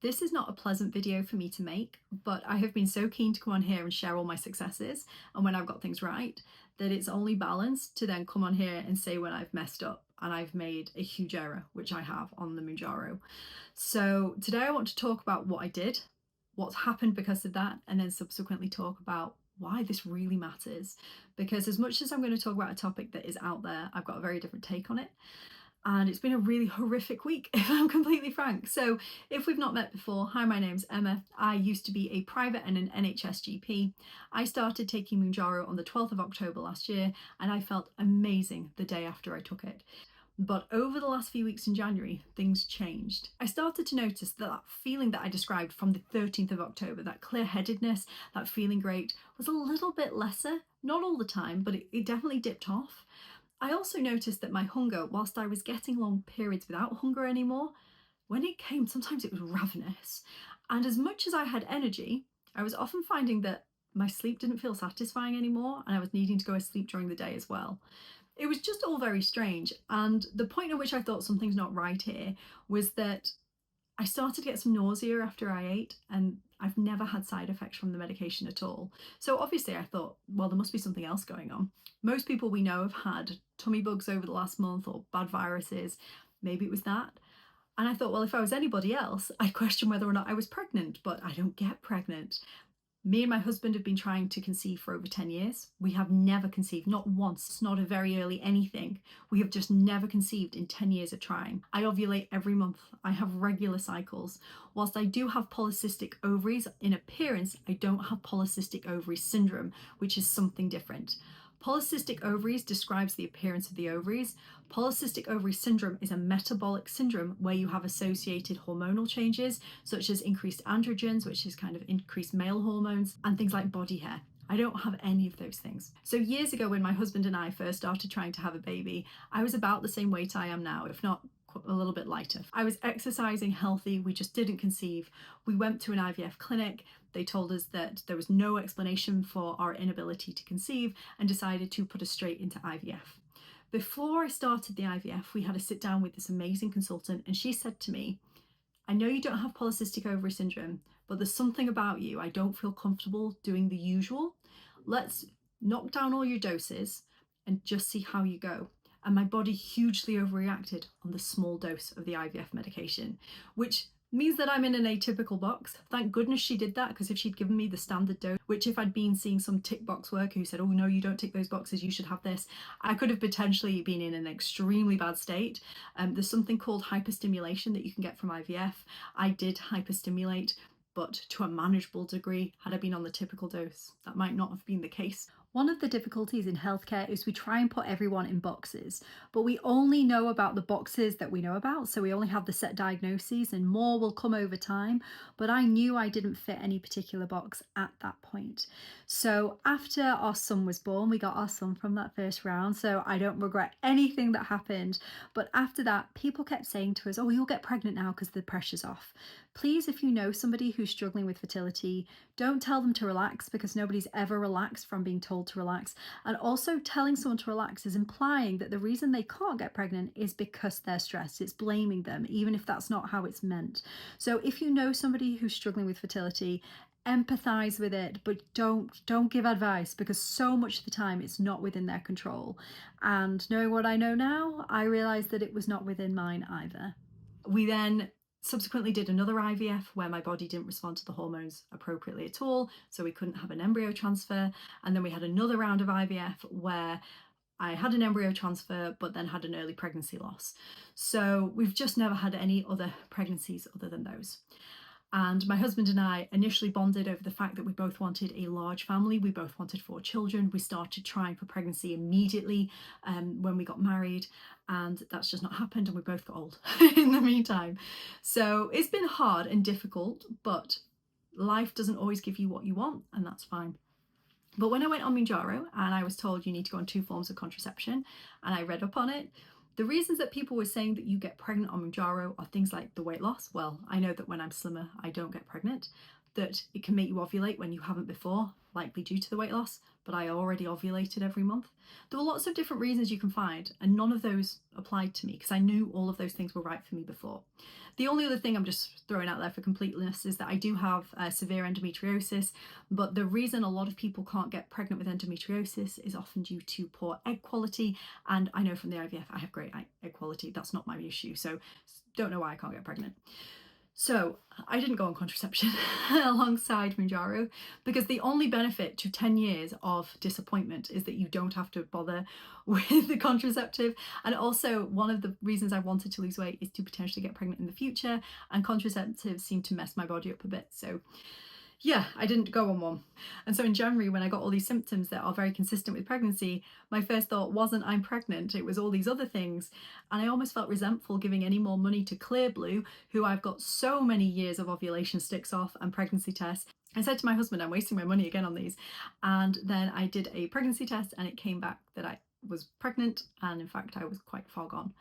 This is not a pleasant video for me to make, but I have been so keen to come on here and share all my successes and when I've got things right, that it's only balanced to then come on here and say when I've messed up and I've made a huge error, which I have on the Mounjaro. So today I want to talk about what I did, what's happened because of that, and then subsequently talk about why this really matters. Because as much as I'm going to talk about a topic that is out there, I've got a very different take on it. And it's been a really horrific week, if I'm completely frank. So if we've not met before, hi, my name's Emma. I used to be a private and an NHS GP. I started taking Mounjaro on the 12th of October last year, and I felt amazing the day after I took it. But over the last few weeks in January, things changed. I started to notice that that feeling that I described from the 13th of October, that clear-headedness, that feeling great, was a little bit lesser. Not all the time, but it definitely dipped off. I also noticed that my hunger, whilst I was getting long periods without hunger anymore, when it came, sometimes it was ravenous. And as much as I had energy, I was often finding that my sleep didn't feel satisfying anymore, and I was needing to go to sleep during the day as well. It was just all very strange. And the point at which I thought something's not right here was that I started to get some nausea after I ate, and I've never had side effects from the medication at all. So obviously I thought, well, there must be something else going on. Most people we know have had tummy bugs over the last month or bad viruses. Maybe it was that. And I thought, well, if I was anybody else, I'd question whether or not I was pregnant, but I don't get pregnant. Me and my husband have been trying to conceive for over 10 years. We have never conceived, not once. It's not a very early anything. We have just never conceived in 10 years of trying. I ovulate every month. I have regular cycles. Whilst I do have polycystic ovaries, in appearance, I don't have polycystic ovary syndrome, which is something different. Polycystic ovaries describes the appearance of the ovaries. Polycystic ovary syndrome is a metabolic syndrome where you have associated hormonal changes, such as increased androgens, which is kind of increased male hormones, and things like body hair. I don't have any of those things. So years ago, when my husband and I first started trying to have a baby, I was about the same weight I am now, if not a little bit lighter. I was exercising healthy, we just didn't conceive. We went to an IVF clinic. They told us that there was no explanation for our inability to conceive and decided to put us straight into IVF. Before I started the IVF, we had a sit down with this amazing consultant, and she said to me, I know you don't have polycystic ovary syndrome, but there's something about you I don't feel comfortable doing the usual. Let's knock down all your doses and just see how you go. And my body hugely overreacted on the small dose of the IVF medication, which means that I'm in an atypical box. Thank goodness she did that, because if she'd given me the standard dose, which if I'd been seeing some tick box worker who said, oh no, you don't tick those boxes, you should have this, I could have potentially been in an extremely bad state. There's something called hyperstimulation that you can get from IVF. I did hyperstimulate, but to a manageable degree. Had I been on the typical dose, that might not have been the case. One of the difficulties in healthcare is we try and put everyone in boxes, but we only know about the boxes that we know about. So we only have the set diagnoses, and more will come over time. But I knew I didn't fit any particular box at that point. So after our son was born, we got our son from that first round. So I don't regret anything that happened. But after that, people kept saying to us, oh, you'll get pregnant now because the pressure's off. Please, if you know somebody who's struggling with fertility, don't tell them to relax, because nobody's ever relaxed from being told to relax. And also, telling someone to relax is implying that the reason they can't get pregnant is because they're stressed. It's blaming them, even if that's not how it's meant. So if you know somebody who's struggling with fertility, empathize with it, but don't give advice, because so much of the time it's not within their control. And knowing what I know now, I realized that it was not within mine either. We then subsequently did another IVF where my body didn't respond to the hormones appropriately at all, so we couldn't have an embryo transfer. And then we had another round of IVF where I had an embryo transfer but then had an early pregnancy loss. So we've just never had any other pregnancies other than those. And my husband and I initially bonded over the fact that we both wanted a large family. We both wanted 4 children. We started trying for pregnancy immediately when we got married, and that's just not happened, and we both got old in the meantime. So it's been hard and difficult, but life doesn't always give you what you want, and that's fine. But when I went on Mounjaro and I was told you need to go on 2 forms of contraception, and I read up on it, the reasons that people were saying that you get pregnant on Mounjaro are things like the weight loss. Well, I know that when I'm slimmer, I don't get pregnant. that it can make you ovulate when you haven't before, likely due to the weight loss, but I already ovulated every month. There were lots of different reasons you can find, and none of those applied to me because I knew all of those things were right for me before. The only other thing I'm just throwing out there for completeness is that I do have severe endometriosis, but the reason a lot of people can't get pregnant with endometriosis is often due to poor egg quality. And I know from the IVF I have great egg quality. That's not my issue. So don't know why I can't get pregnant. So I didn't go on contraception alongside Mounjaro because the only benefit to 10 years of disappointment is that you don't have to bother with the contraceptive. And also one of the reasons I wanted to lose weight is to potentially get pregnant in the future, and contraceptives seem to mess my body up a bit. So yeah, I didn't go on one. And so in January, when I got all these symptoms that are very consistent with pregnancy, my first thought wasn't I'm pregnant, it was all these other things. And I almost felt resentful giving any more money to Clearblue, who I've got so many years of ovulation sticks off and pregnancy tests. I said to my husband, I'm wasting my money again on these. And then I did a pregnancy test and it came back that I was pregnant, and in fact I was quite far gone.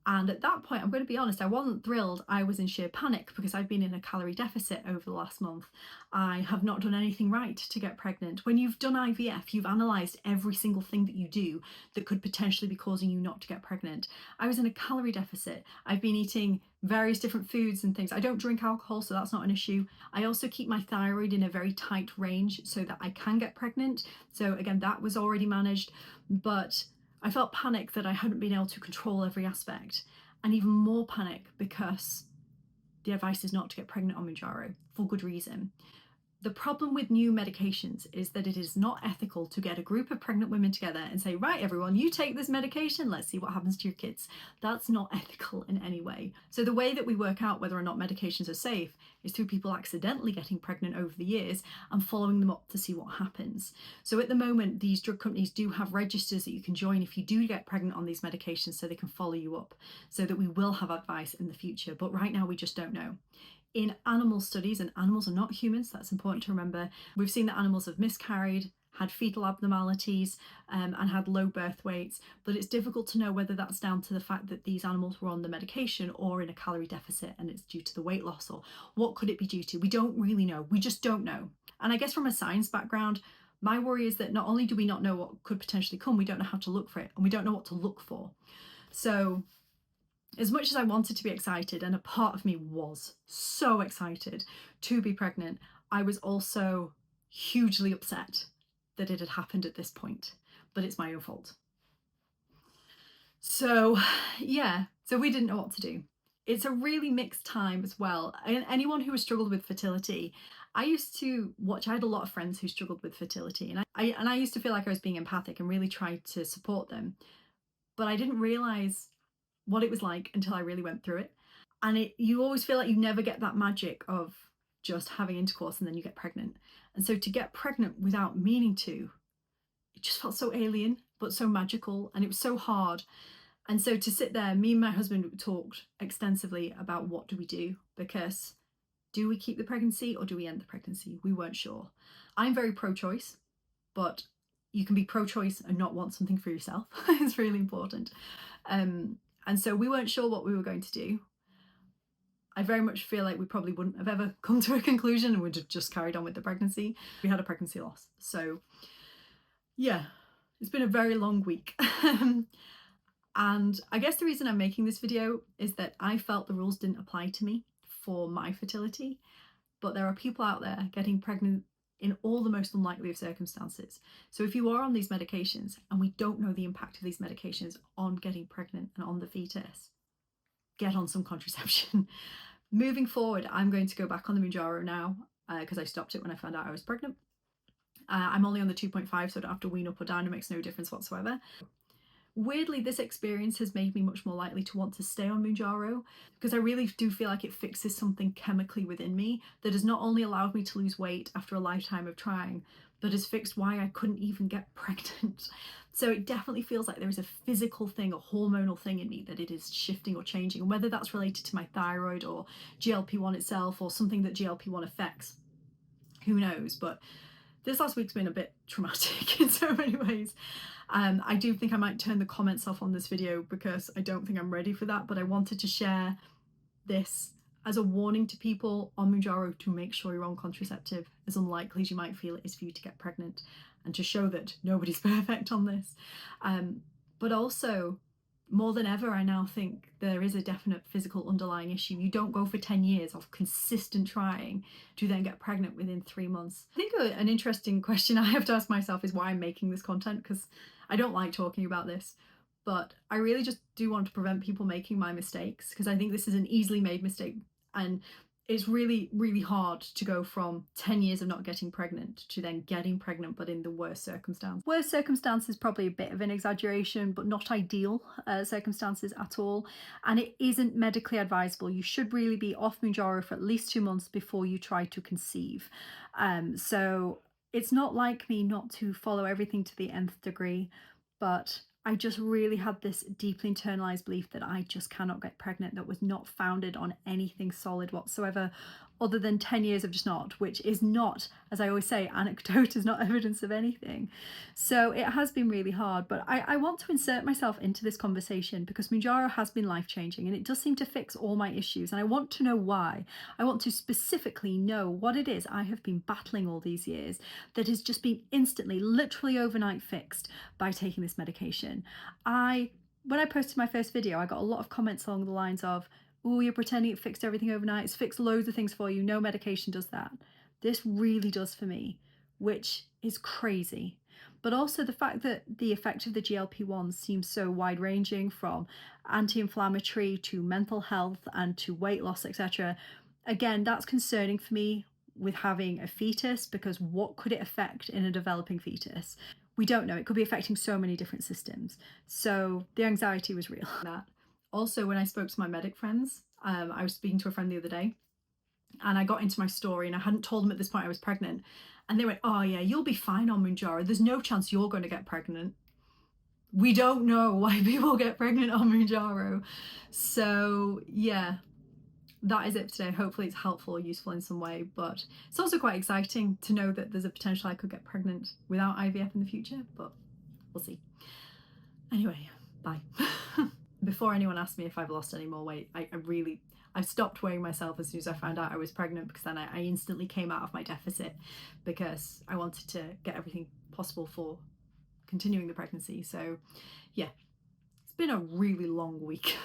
And at that point, I'm going to be honest, I wasn't thrilled. I was in sheer panic because I've been in a calorie deficit over the last month. I have not done anything right to get pregnant. When you've done IVF, you've analysed every single thing that you do that could potentially be causing you not to get pregnant. I was in a calorie deficit. I've been eating various different foods and things. I don't drink alcohol, so that's not an issue. I also keep my thyroid in a very tight range so that I can get pregnant. So again, that was already managed, but I felt panic that I hadn't been able to control every aspect, and even more panic because the advice is not to get pregnant on Mounjaro for good reason. The problem with new medications is that it is not ethical to get a group of pregnant women together and say, right, everyone, you take this medication, let's see what happens to your kids. That's not ethical in any way. So the way that we work out whether or not medications are safe is through people accidentally getting pregnant over the years and following them up to see what happens. So at the moment, these drug companies do have registers that you can join if you do get pregnant on these medications, so they can follow you up, so that we will have advice in the future. But right now we just don't know. In animal studies, and animals are not humans, that's important to remember, we've seen that animals have miscarried, had fetal abnormalities, and had low birth weights, but it's difficult to know whether that's down to the fact that these animals were on the medication or in a calorie deficit and it's due to the weight loss, or what could it be due to? We don't really know. We just don't know. And I guess from a science background, my worry is that not only do we not know what could potentially come, we don't know how to look for it, and we don't know what to look for. So as much as I wanted to be excited, and a part of me was so excited to be pregnant, I was also hugely upset that it had happened at this point, but it's my own fault. So yeah, so we didn't know what to do. It's a really mixed time as well. And anyone who has struggled with fertility, I used to watch, I had a lot of friends who struggled with fertility, and I used to feel like I was being empathic and really tried to support them, but I didn't realize what it was like until I really went through it. And you always feel like you never get that magic of just having intercourse and then you get pregnant. And so to get pregnant without meaning to, it just felt so alien, but so magical, and it was so hard. And so to sit there, me and my husband talked extensively about what do we do, because do we keep the pregnancy or do we end the pregnancy? We weren't sure. I'm very pro-choice, but you can be pro-choice and not want something for yourself. It's really important. And so we weren't sure what we were going to do. I very much feel like we probably wouldn't have ever come to a conclusion and would have just carried on with the pregnancy. We had a pregnancy loss. So yeah, it's been a very long week. And I guess the reason I'm making this video is that I felt the rules didn't apply to me for my fertility, but there are people out there getting pregnant in all the most unlikely of circumstances. So if you are on these medications, and we don't know the impact of these medications on getting pregnant and on the fetus, get on some contraception. Moving forward, I'm going to go back on the Mounjaro now because I stopped it when I found out I was pregnant. I'm only on the 2.5, so I don't have to wean up or down. It makes no difference whatsoever. Weirdly, this experience has made me much more likely to want to stay on Mounjaro, because I really do feel like it fixes something chemically within me that has not only allowed me to lose weight after a lifetime of trying, but has fixed why I couldn't even get pregnant. So it definitely feels like there is a physical thing, a hormonal thing in me that it is shifting or changing, and whether that's related to my thyroid or GLP-1 itself or something that GLP-1 affects, who knows. But this last week's been a bit traumatic in so many ways. I do think I might turn the comments off on this video because I don't think I'm ready for that, but I wanted to share this as a warning to people on Mounjaro to make sure you're on contraceptive, as unlikely as you might feel it is for you to get pregnant, and to show that nobody's perfect on this. But also, more than ever, I now think there is a definite physical underlying issue. You don't go for 10 years of consistent trying to then get pregnant within 3 months. I think an interesting question I have to ask myself is why I'm making this content, because I don't like talking about this, but I really just do want to prevent people making my mistakes, because I think this is an easily made mistake, and it's really, really hard to go from 10 years of not getting pregnant to then getting pregnant, but in the worst circumstance. Worst circumstance is probably a bit of an exaggeration, but not ideal circumstances at all. And it isn't medically advisable. You should really be off Mounjaro for at least 2 months before you try to conceive. So it's not like me not to follow everything to the nth degree, but I just really had this deeply internalized belief that I just cannot get pregnant that was not founded on anything solid whatsoever, other than 10 years of just not, which is not, as I always say, anecdote is not evidence of anything. So it has been really hard, but I want to insert myself into this conversation because Mounjaro has been life-changing and it does seem to fix all my issues, and I want to know why. I want to specifically know what it is I have been battling all these years that has just been instantly, literally overnight fixed by taking this medication. When I posted my first video, I got a lot of comments along the lines of, oh, you're pretending it fixed everything overnight. It's fixed loads of things for you. No medication does that. This really does for me, which is crazy. But also the fact that the effect of the GLP-1s seems so wide-ranging, from anti-inflammatory to mental health and to weight loss, etc. Again, that's concerning for me with having a fetus, because what could it affect in a developing fetus? We don't know. It could be affecting so many different systems. So the anxiety was real. Also, when I spoke to my medic friends, I was speaking to a friend the other day, and I got into my story, and I hadn't told them at this point I was pregnant, and they went, oh yeah, you'll be fine on Mounjaro. There's no chance you're going to get pregnant. We don't know why people get pregnant on Mounjaro. So yeah, that is it for today. Hopefully it's helpful or useful in some way, but it's also quite exciting to know that there's a potential I could get pregnant without IVF in the future, but we'll see. Anyway, bye. Before anyone asks me if I've lost any more weight, I've stopped weighing myself as soon as I found out I was pregnant, because then I instantly came out of my deficit because I wanted to get everything possible for continuing the pregnancy. So yeah, it's been a really long week.